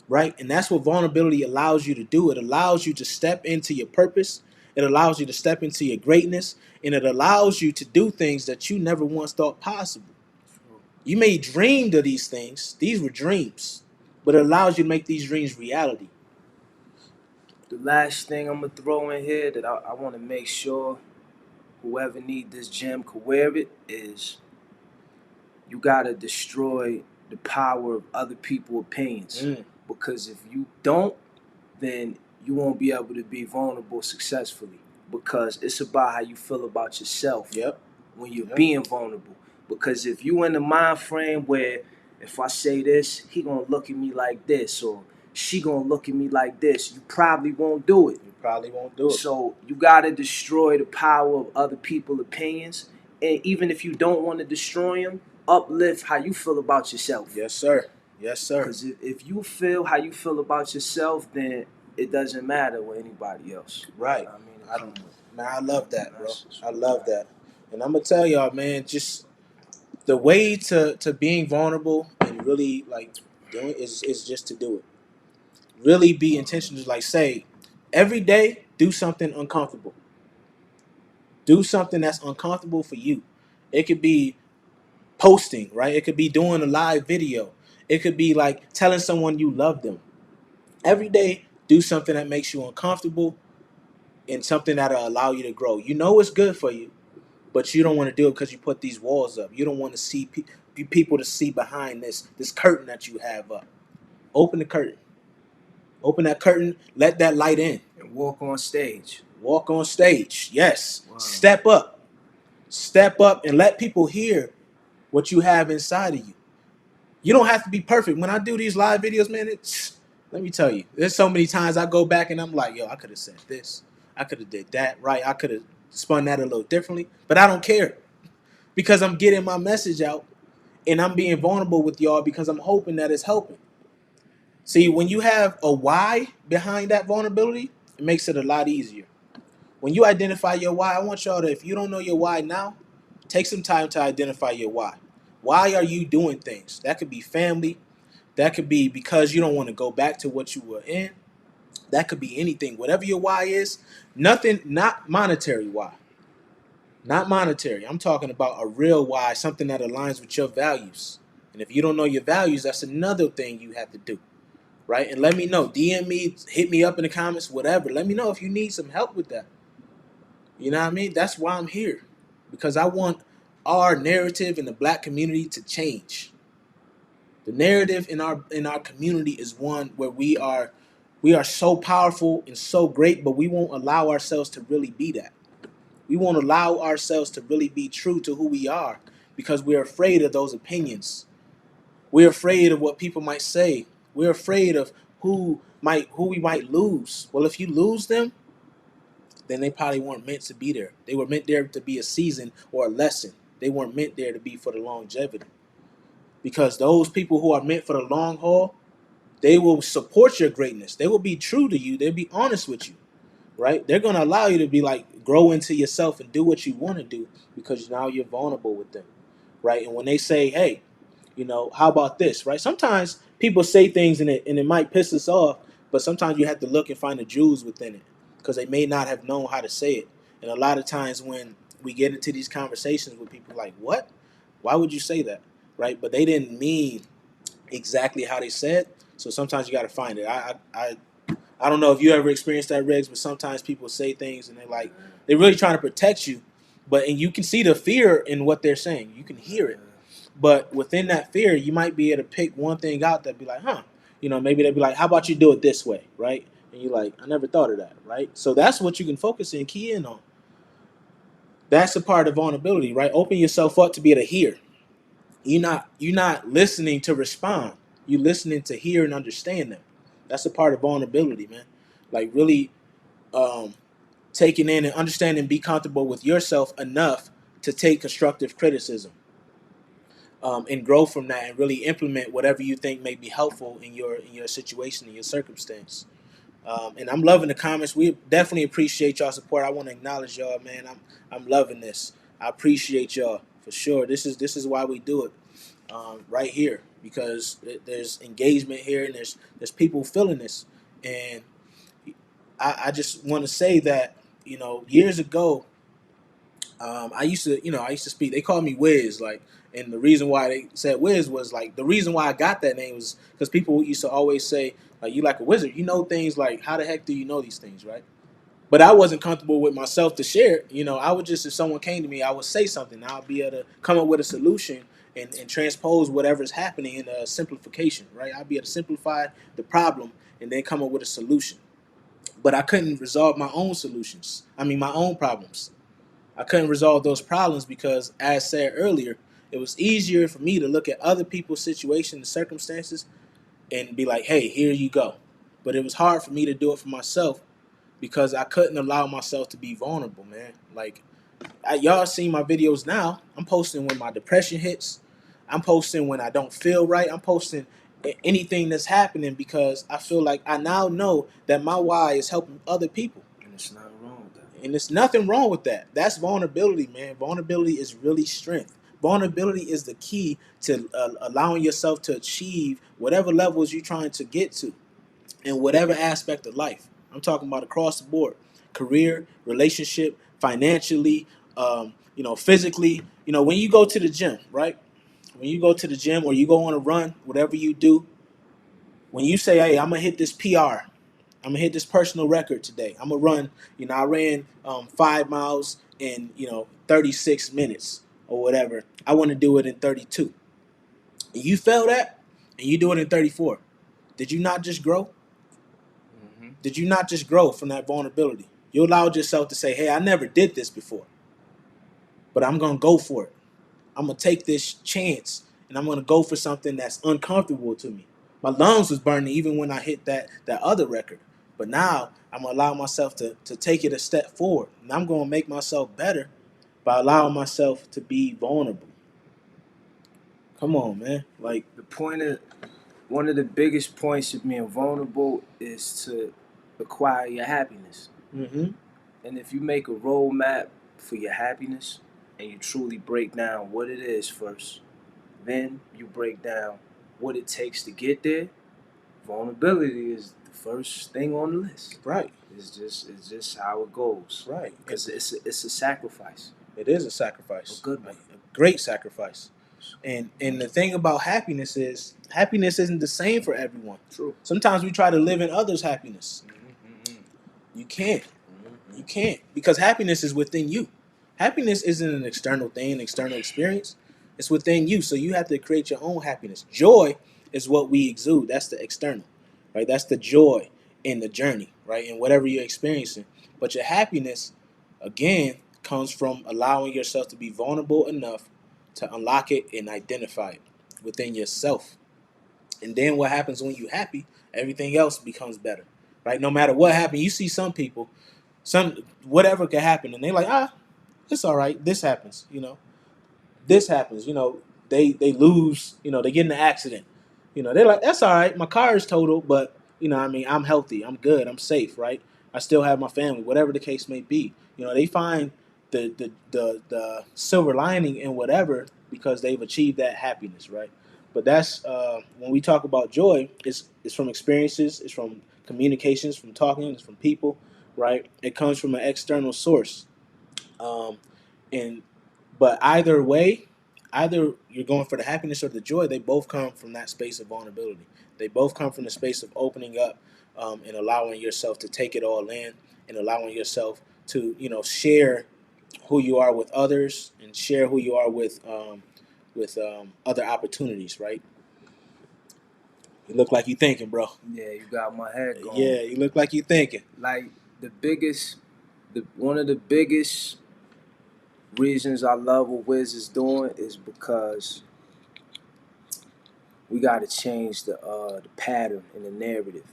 right? And that's what vulnerability allows you to do. It allows you to step into your purpose. It allows you to step into your greatness. And it allows you to do things that you never once thought possible. You may have dreamed of these things. These were dreams. But it allows you to make these dreams reality. The last thing I'm going to throw in here that I want to make sure whoever need this gem could wear it is you got to destroy the power of other people's opinions. because if you don't, then you won't be able to be vulnerable successfully, because it's about how you feel about yourself Yep. when you're being vulnerable. Because if you in the mind frame where if I say this, he gonna look at me like this, or she gonna look at me like this, you probably won't do it. You probably won't do it. So you gotta destroy the power of other people's opinions, and even if you don't want to destroy them, uplift how you feel about yourself. Yes, sir. Yes, sir. Because if you feel how you feel about yourself, then it doesn't matter with anybody else. Right. I mean, Man, I love that, bro. I love that. And I'm gonna tell y'all, man, just the way to being vulnerable and really like doing is just to do it. Really be intentional. Like say, every day do something uncomfortable. Do something that's uncomfortable for you. It could be posting, right? It could be doing a live video. It could be like telling someone you love them. Every day, do something that makes you uncomfortable and something that'll allow you to grow. You know it's good for you, but you don't want to do it because you put these walls up. You don't want to see people to see behind this curtain that you have up. Open the curtain. Open that curtain. Let that light in. And walk on stage. Walk on stage. Yes. Wow. Step up. Step up and let people hear what you have inside of you. You don't have to be perfect. When I do these live videos, man, let me tell you, there's so many times I go back and I'm like, yo, I could have said this. I could have did that, right? I could have spun that a little differently, but I don't care because I'm getting my message out and I'm being vulnerable with y'all because I'm hoping that it's helping. See, when you have a why behind that vulnerability, it makes it a lot easier. When you identify your why, I want y'all to, if you don't know your why now, take some time to identify your why. Why are you doing things? That could be family. That could be because you don't want to go back to what you were in. That could be anything. Whatever your why is, nothing, not monetary why. Not monetary. I'm talking about a real why, something that aligns with your values. And if you don't know your values, that's another thing you have to do. Right? And let me know. DM me, hit me up in the comments, whatever. Let me know if you need some help with that. You know what I mean? That's why I'm here. Because I want our narrative in the black community to change. The narrative in our community is one where we are so powerful and so great, but we won't allow ourselves to really be that. We won't allow ourselves to really be true to who we are because we're afraid of those opinions. We're afraid of what people might say. We're afraid of who we might lose. Well, if you lose them, then they probably weren't meant to be there. They were meant there to be a season or a lesson. They weren't meant there to be for the longevity. Because those people who are meant for the long haul, they will support your greatness. They will be true to you. They'll be honest with you, right? They're going to allow you to be like, grow into yourself and do what you want to do because now you're vulnerable with them, right? And when they say, hey, how about this, right? Sometimes people say things and it might piss us off, but sometimes you have to look and find the jewels within it because they may not have known how to say it. And a lot of times when we get into these conversations with people like, what? Why would you say that, right? But they didn't mean exactly how they said. So sometimes you got to find it. I don't know if you ever experienced that, Rigz, but sometimes people say things and they're really trying to protect you, and you can see the fear in what they're saying. You can hear it. But within that fear, you might be able to pick one thing out that'd be like, maybe they'd be like, how about you do it this way, right? And you're like, I never thought of that, right? So that's what you can focus and key in on. That's a part of vulnerability, right? Open yourself up to be able to hear. You're not listening to respond. You're listening to hear and understand them. That's a part of vulnerability, man. Like really taking in and understanding, be comfortable with yourself enough to take constructive criticism. And grow from that and really implement whatever you think may be helpful in your situation, in your circumstance. And I'm loving the comments. We definitely appreciate y'all support. I want to acknowledge y'all, man. I'm loving this. I appreciate y'all for sure. This is why we do it right here because there's engagement here and there's people feeling this. And I just want to say that years ago. I used to speak. They called me Wiz, and the reason why they said Wiz was the reason why I got that name was because people used to always say you like a wizard. You know things like how the heck do you know these things, right? But I wasn't comfortable with myself to share it. I would just if someone came to me, I would say something. I'll be able to come up with a solution and transpose whatever's happening in a simplification, right? I'll be able to simplify the problem and then come up with a solution. But I couldn't resolve my own solutions. I mean, my own problems. I couldn't resolve those problems because, as said earlier, it was easier for me to look at other people's situations and circumstances and be like, hey, here you go. But it was hard for me to do it for myself because I couldn't allow myself to be vulnerable, man. Like, y'all see my videos now. I'm posting when my depression hits. I'm posting when I don't feel right. I'm posting anything that's happening because I feel like I now know that my why is helping other people. And it's not wrong with that. And there's nothing wrong with that. That's vulnerability, man. Vulnerability is really strength. Vulnerability is the key to allowing yourself to achieve whatever levels you're trying to get to in whatever aspect of life. I'm talking about across the board: career, relationship, financially, physically. When you go to the gym, right? When you go to the gym or you go on a run, whatever you do, when you say, "Hey, I'm gonna hit this PR," I'm gonna hit this personal record today. I'm gonna run. I ran 5 miles in 36 minutes or whatever. I want to do it in 32. And you fail that, and you do it in 34. Did you not just grow? Mm-hmm. Did you not just grow from that vulnerability? You allowed yourself to say, "Hey, I never did this before, but I'm gonna go for it. I'm gonna take this chance, and I'm gonna go for something that's uncomfortable to me." My lungs was burning even when I hit that other record. But now I'm gonna allow myself to take it a step forward. And I'm gonna make myself better by allowing myself to be vulnerable. Come on, man. Like, One of the biggest points of being vulnerable is to acquire your happiness. mm-hmm. And if you make a roadmap for your happiness and you truly break down what it is first, then you break down what it takes to get there. Vulnerability is the first thing on the list. Right. It's just how it goes. Right. Because it's a sacrifice. It is a sacrifice. A good one. Like, a great sacrifice. And the thing about happiness is happiness isn't the same for everyone. True. Sometimes we try to live in others' happiness. Mm-hmm. You can't. Mm-hmm. You can't, because happiness is within you. Happiness isn't an external thing, an external experience. It's within you. So you have to create your own happiness. Joy is what we exude. That's the external, right? That's the joy in the journey, right? In whatever you're experiencing. But your happiness, again, comes from allowing yourself to be vulnerable enough to unlock it and identify it within yourself. And then what happens when you're happy, everything else becomes better, right? No matter what happens, you see some people, whatever could happen, and they're like, it's all right. This happens, This happens, They lose, they get in an accident, They're like, that's all right. My car is totaled, but I'm healthy. I'm good. I'm safe, right? I still have my family, whatever the case may be. They find the silver lining in whatever because they've achieved that happiness, right? But that's when we talk about joy, it's from experiences, it's from communications, from talking, it's from people, right? It comes from an external source, um, and but either way, either you're going for the happiness or the joy, they both come from that space of vulnerability. They both come from the space of opening up and allowing yourself to take it all in, and allowing yourself to share who you are with others and share who you are with other opportunities, right? You look like you thinking, bro. Yeah, you got my head going. Yeah, you look like you thinking. Like one of the biggest reasons I love what Wiz is doing is because we got to change the pattern and the narrative.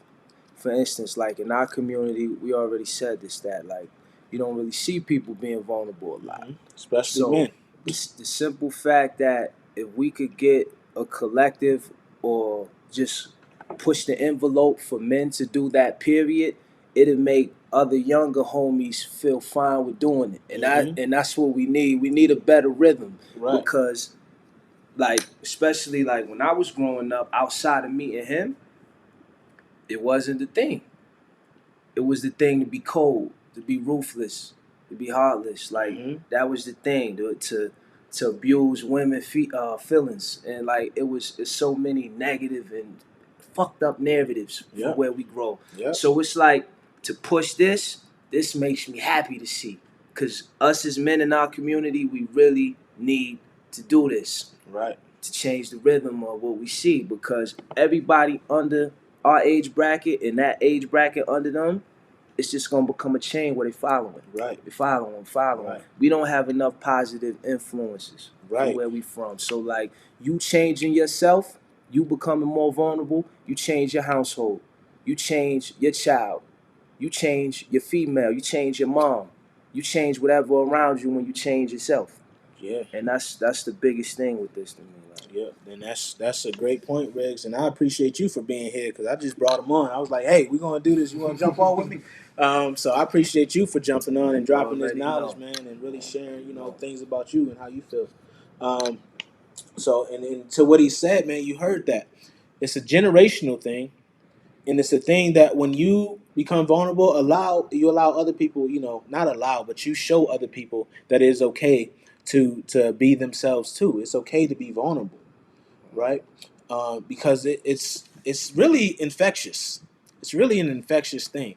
For instance, like in our community, we already said this, that like you don't really see people being vulnerable a lot, Especially so men. the simple fact that if we could get a collective or just push the envelope for men to do that, period, it'd make other younger homies feel fine with doing it, and that's what we need. We need a better rhythm, Right. because like especially like when I was growing up, outside of me and him, it wasn't the thing. It was the thing to be cold, to be ruthless, to be heartless. Like that was the thing to abuse women feelings, and like it's so many negative and fucked up narratives from where we grow. Yep. So it's like to push this. This makes me happy to see, because us as men in our community, we really need to do this. Right. to change the rhythm of what we see, because everybody under our age bracket and that age bracket under them, it's just gonna become a chain where they following. Right. They following. Right. We don't have enough positive influences from where we from. So like you changing yourself, you becoming more vulnerable, you change your household, you change your child, you change your female, you change your mom, you change whatever around you when you change yourself. Yeah. And that's the biggest thing with this to me. Like, yeah, and that's a great point, Rigz, and I appreciate you for being here because I just brought him on. I was like, hey, we're gonna do this. You want to jump on with me? So I appreciate you for jumping on and dropping this knowledge, man, and really sharing, things about you and how you feel. So and to what he said, man, you heard that. It's a generational thing, and it's a thing that when you become vulnerable, you allow other people, not allow, but you show other people that it is okay to be themselves too. It's okay to be vulnerable, right? Because it's really infectious. It's really an infectious thing,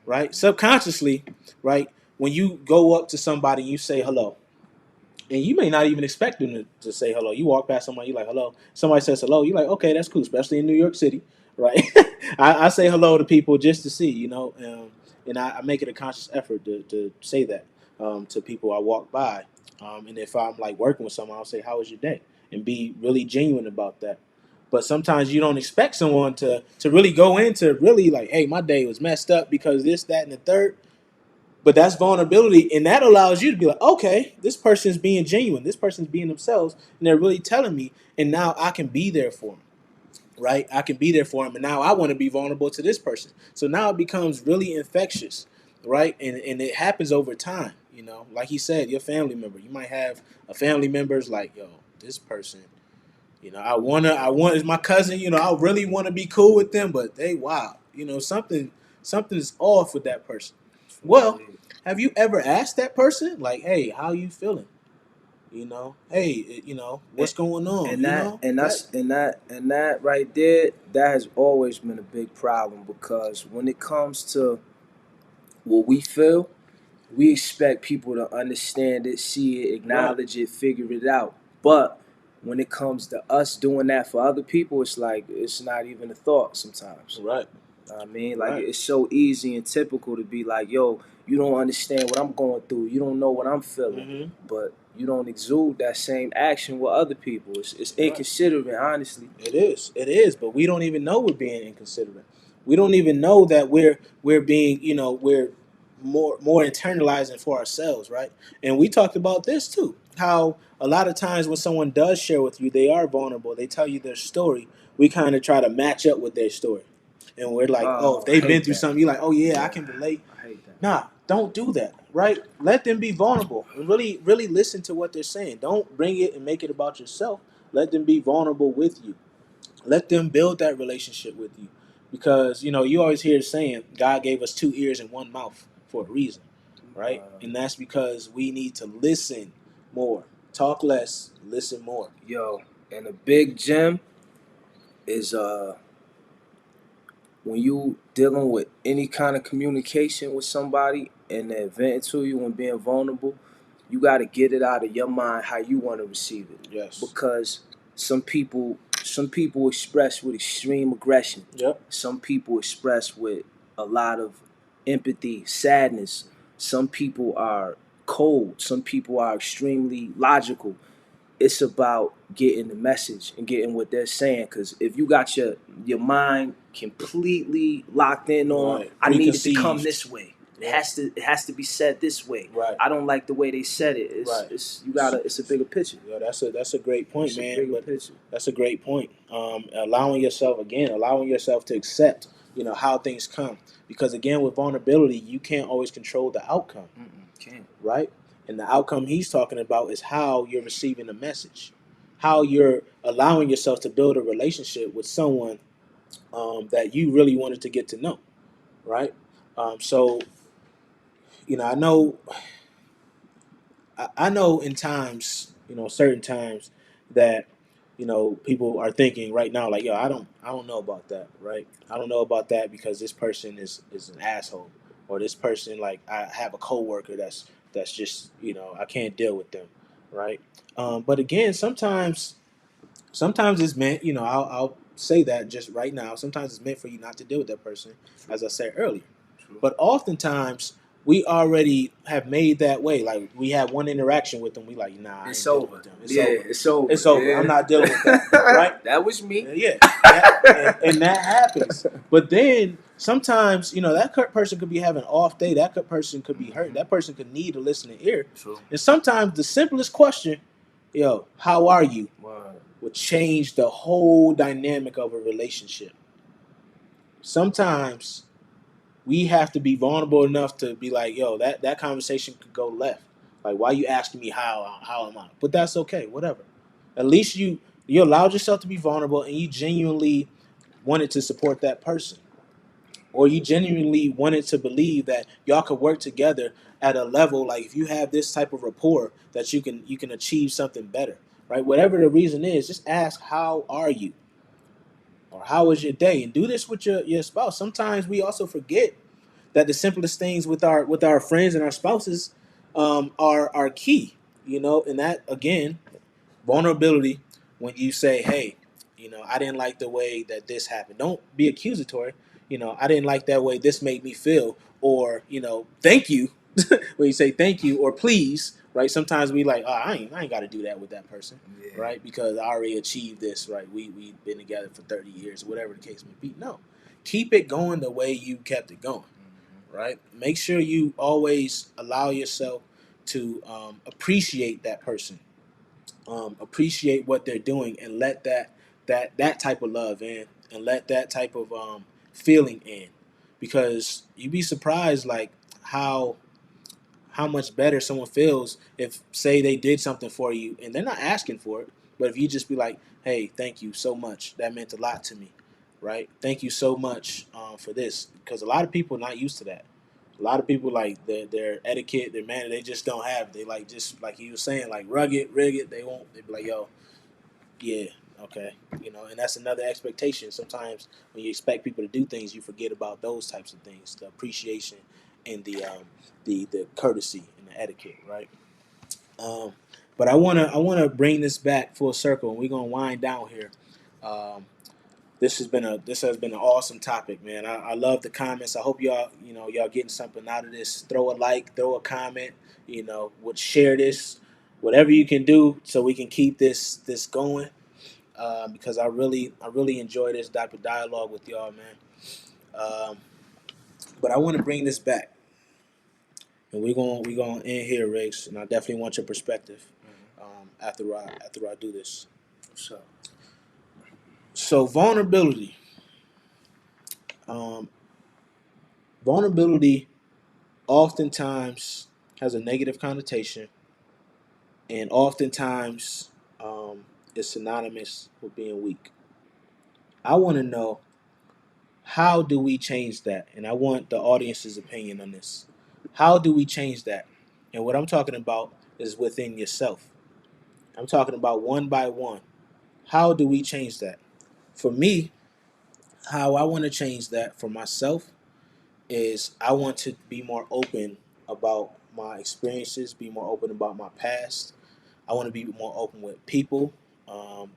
right? Subconsciously, right? When you go up to somebody and you say hello, and you may not even expect them to say hello. You walk past somebody, you're like, hello. Somebody says hello, you're like, okay, that's cool, especially in New York City, right? I say hello to people just to see, and I make it a conscious effort to say that to people I walk by. And if I'm like working with someone, I'll say, how was your day? And be really genuine about that. But sometimes you don't expect someone to really go into really like, hey, my day was messed up because this, that, and the third. But that's vulnerability, and that allows you to be like, okay, this person's being genuine. This person's being themselves, and they're really telling me, and now I can be there for them, right? I can be there for them, and now I want to be vulnerable to this person. So now it becomes really infectious, right? And it happens over time, Like he said, your family member. You might have a family member's like, yo, this person, is my cousin. I really want to be cool with them, but they wild. Something's off with that person. Well, have you ever asked that person, like, hey, how you feeling? Hey, what's going on? And that right there, that has always been a big problem, because when it comes to what we feel, we expect people to understand it, see it, acknowledge it, figure it out. But when it comes to us doing that for other people, it's like it's not even a thought sometimes. Right. I mean, like it's so easy and typical to be like, yo, you don't understand what I'm going through. You don't know what I'm feeling. Mm-hmm. But you don't exude that same action with other people. It's inconsiderate, honestly. It is. But we don't even know we're being inconsiderate. We don't even know that we're being, we're more internalizing for ourselves, right? And we talked about this too. How a lot of times when someone does share with you, they are vulnerable. They tell you their story. We kind of try to match up with their story. And we're like, if they've been through something, you're like, oh yeah, I can relate. I hate that. Nah, don't do that, right? Let them be vulnerable and really, really listen to what they're saying. Don't bring it and make it about yourself. Let them be vulnerable with you. Let them build that relationship with you. Because, you always hear saying, God gave us 2 ears and 1 mouth for a reason, right? And that's because we need to listen more. Talk less, listen more. Yo, and a big gem is when you dealing with any kind of communication with somebody and they're venting to you and being vulnerable, you got to get it out of your mind how you want to receive it. Yes. Because some people express with extreme aggression. Yep. Some people express with a lot of empathy, sadness. Some people are cold. Some people are extremely logical. It's about getting the message and getting what they're saying. Because if you got your mind completely locked in on, I need it to come this way. It has to be said this way. Right. I don't like the way they said it. It's a bigger picture. Yeah, that's a great point, It's man. a bigger picture. That's a great point. Allowing yourself to accept, how things come. Because again, with vulnerability, you can't always control the outcome. Can't. Right? And the outcome he's talking about is how you're receiving the message, how you're allowing yourself to build a relationship with someone that you really wanted to get to know, right? So, I know in times, certain times that, people are thinking right now, like, yo, I don't know about that, right? I don't know about that because this person is an asshole, or this person, like, I have a coworker that's just, I can't deal with them, right? But again, sometimes Sometimes it's meant, I'll say that just right now. Sometimes it's meant for you not to deal with that person, True. as I said earlier. True. But oftentimes we already have made that way. Like we have one interaction with them, we like, nah, I It's ain't dealing over. with them. Yeah, it's over. It's over. Yeah. I'm not dealing with that. Right? That was me. Yeah. And that happens. But then sometimes, that person could be having an off day. That person could be hurt. That person could need a listening ear. True. And sometimes the simplest question, yo, how are you? Wow. Would change the whole dynamic of a relationship. Sometimes we have to be vulnerable enough to be like, yo, that conversation could go left. Like, why are you asking me how am I? But that's okay, whatever. At least you allowed yourself to be vulnerable and you genuinely wanted to support that person. Or you genuinely wanted to believe that y'all could work together at a level, like if you have this type of rapport that you can achieve something better. Right? Whatever the reason is, just ask, how are you? Or how was your day? And do this with your spouse. Sometimes we also forget that the simplest things with our friends and our spouses are key. And that again, vulnerability. When you say, hey, I didn't like the way that this happened. Don't be accusatory. I didn't like that way this made me feel. Or thank you. When you say thank you or please, right? Sometimes we like, oh, I ain't got to do that with that person, Yeah. right? Because I already achieved this, right? We've been together for 30 years, whatever the case may be. No, keep it going the way you kept it going, right? Make sure you always allow yourself to appreciate that person, appreciate what they're doing, and let that type of love in, and let that type of feeling in, because you'd be surprised like how much better someone feels if, say, they did something for you and they're not asking for it, but if you just be like, hey, thank you so much, that meant a lot to me, right? Thank you so much for this, because a lot of people are not used to that. A lot of people, like their etiquette, their manner, they just don't have. They like, just like you were saying, like rugged, rigid. They won't. They be like, yo, yeah, okay, and that's another expectation. Sometimes when you expect people to do things, you forget about those types of things, the appreciation and the courtesy and the etiquette, right? Um, but I wanna bring this back full circle, and we're gonna wind down here. Um, this has been an awesome topic, man. I love the comments. I hope y'all getting something out of this. Throw a like, throw a comment. Would share this, whatever you can do, so we can keep this going. Because I really enjoy this type of dialogue with y'all, man. Um, but I want to bring this back, and we're gonna end here, Riggs. And I definitely want your perspective after I do this. So, So vulnerability, um, vulnerability, oftentimes has a negative connotation, and oftentimes is synonymous with being weak. I want to know, how do we change that? And I want the audience's opinion on this. How do we change that? And what I'm talking about is within yourself. I'm talking about one by one. How do we change that? For me, how I want to change that for myself is I want to be more open about my experiences, be more open about my past. I want to be more open with people,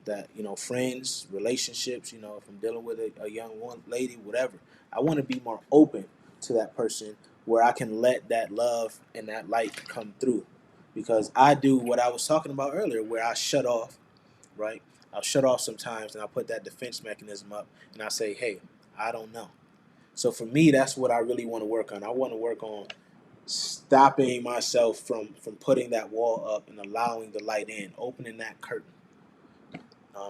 that friends, relationships. If I'm dealing with a young one lady, whatever, I want to be more open to that person, where I can let that love and that light come through. Because I do what I was talking about earlier, where I shut off, right? I'll shut off sometimes, and I put that defense mechanism up, and I say, hey, I don't know. So for me, that's what I really want to work on. I want to work on stopping myself from putting that wall up and allowing the light in, opening that curtain.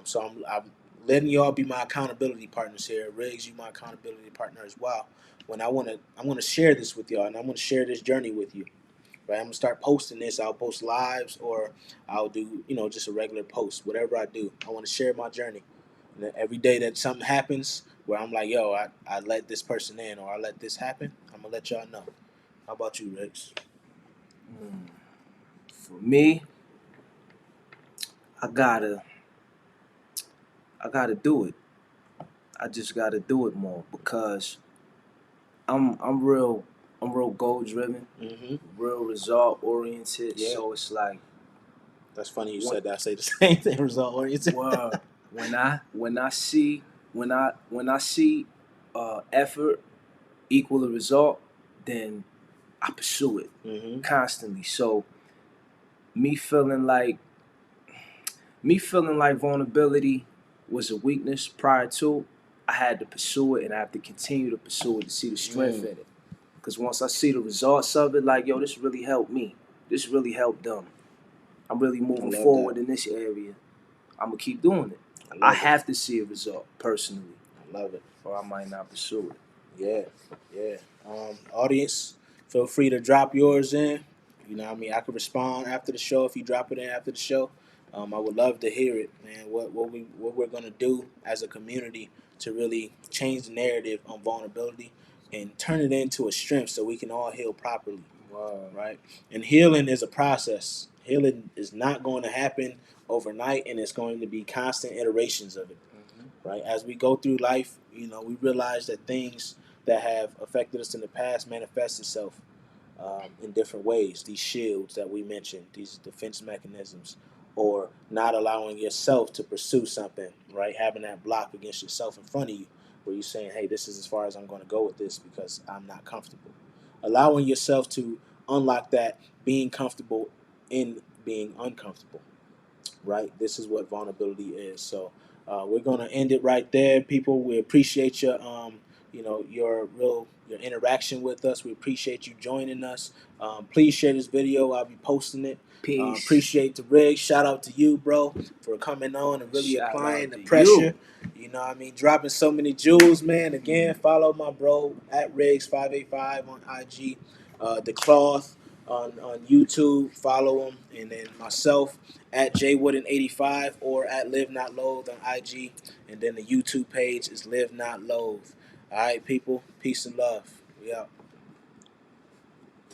So I'm letting y'all be my accountability partners here. Riggs, you my accountability partner as well. I'm gonna share this with y'all, and I'm gonna share this journey with you. Right, I'm gonna start posting this. I'll post lives, or I'll do just a regular post. Whatever I do, I want to share my journey. And then every day that something happens where I'm like, yo, I let this person in, or I let this happen, I'm gonna let y'all know. How about you, Riggs? for me, I gotta, I gotta do it. I just gotta do it more because I'm real goal driven, Mm-hmm. real result oriented. Yeah. So it's like, That's funny you What? said that. I say the same thing, result oriented. well, when I see effort equal a result, then I pursue it constantly. So me feeling like vulnerability was a weakness prior to, I had to pursue it, and I have to continue to pursue it to see the strength in it. Because once I see the results of it, like, yo, this really helped me. This really helped them. I'm really moving forward in this area. I'm going to keep doing it. I have to see a result personally. I love it. Or I might not pursue it. Yeah. Audience, feel free to drop yours in. You know what I mean? I could respond after the show if you drop it in after the show. I would love to hear it, man. What we're gonna do as a community to really change the narrative on vulnerability and turn it into a strength so we can all heal properly. Wow. Right? And healing is a process. Healing is not going to happen overnight, and it's going to be constant iterations of it. Right? As we go through life, you know, we realize that things that have affected us in the past manifest itself in different ways. These shields that we mentioned, these defense mechanisms, or not allowing yourself to pursue something, right? Having that block against yourself in front of you, where you're saying, hey, this is as far as I'm going to go with this because I'm not comfortable. Allowing yourself to unlock that being comfortable in being uncomfortable, right? This is what vulnerability is. So we're gonna end it right there, people. We appreciate your, your interaction with us. We appreciate you joining us. Please share this video. I'll be posting it. Peace. Appreciate the Rigz. Shout out to you, bro, for coming on and really applying the pressure. You know what I mean? Dropping so many jewels, man. Again, follow my bro at Rigz585 on IG. The Cloth on YouTube. Follow him. And then myself at jwooden85 or at Live Not Loathe on IG. And then the YouTube page is Live Not Loathe. All right, people. Peace and love. We out.